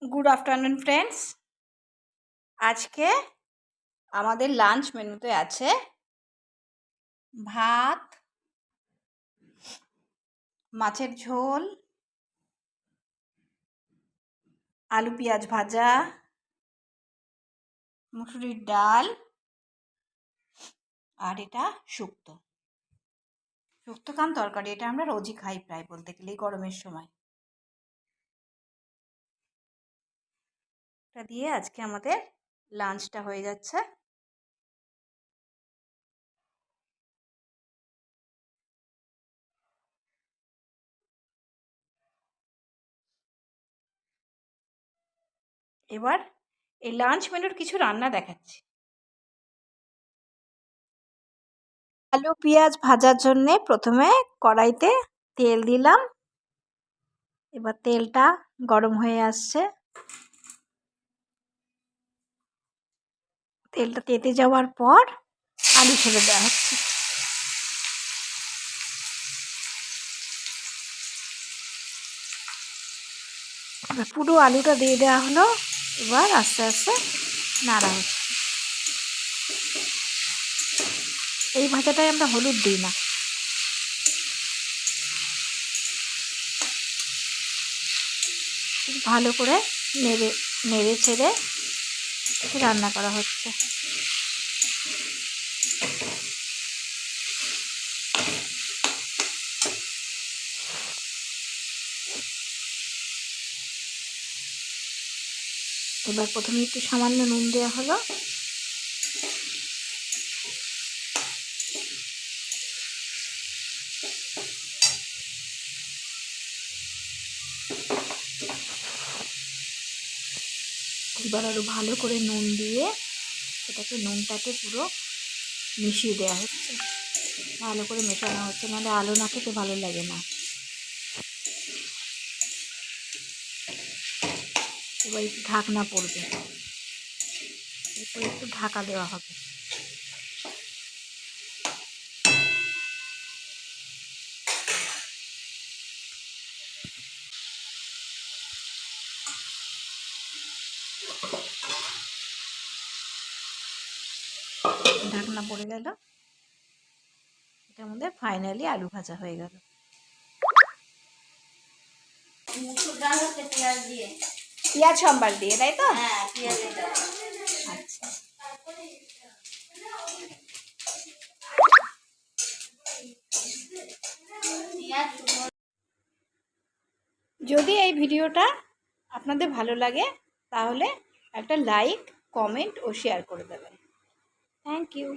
Good afternoon friends. আজকে আমাদের lunch মেনুতে আছে ভাত, মাছের ঝোল, আলু পেঁয়াজ ভাজা, মুসুরির ডাল, আর এটা শুক্তো কাম তরকারি। এটা আমরা রোজই খাই প্রায় বলতে গেলে এই গরমের সময়। এটা দিয়ে আজকে আমাদের লাঞ্চটা হয়ে যাচ্ছে। এবার এই লাঞ্চ মেনুর কিছু রান্না দেখাচ্ছি। আলু পেঁয়াজ ভাজার জন্যে প্রথমে কড়াইতে তেল দিলাম। এবার তেলটা গরম হয়ে আসছে। তেলটা তেতে যাওয়ার পর আলু ছেড়ে দেওয়া হচ্ছে। এবার পুরো আলুটা দিয়ে দেওয়া হলো। এবার আস্তে আস্তে নাড়া হচ্ছে। এই ভাজাটায় আমরা হলুদ দিই না। ভালো করে নেড়ে ছেড়ে রান্না করা হচ্ছে। এবার প্রথমে একটু সামান্য নুন দেওয়া হলো। এবার আরও ভালো করে নুন দিয়ে নুনটাকে পুরো মিশিয়ে দেওয়া হচ্ছে। ভালো করে মেশানো হচ্ছে, নাহলে আলু না খেতে ভালো লাগে না। এবার একটু ঢাকনা পড়বে, এরপর একটু ঢাকা দেওয়া হবে। ঢাকনা পড়ে গেল। এটার মধ্যে ফাইনালি আলু ভাজা হয়ে গেল। মুসুর ডাল হচ্ছে পেঁয়াজ দিয়ে, পেঁয়াজ সম্বার দিয়ে, তাই তো? হ্যাঁ, পেঁয়াজের ডাল। আচ্ছা, যদি এই ভিডিওটা আপনাদের ভালো লাগে তাহলে একটা লাইক, কমেন্ট ও শেয়ার করে দেবেন। Thank you.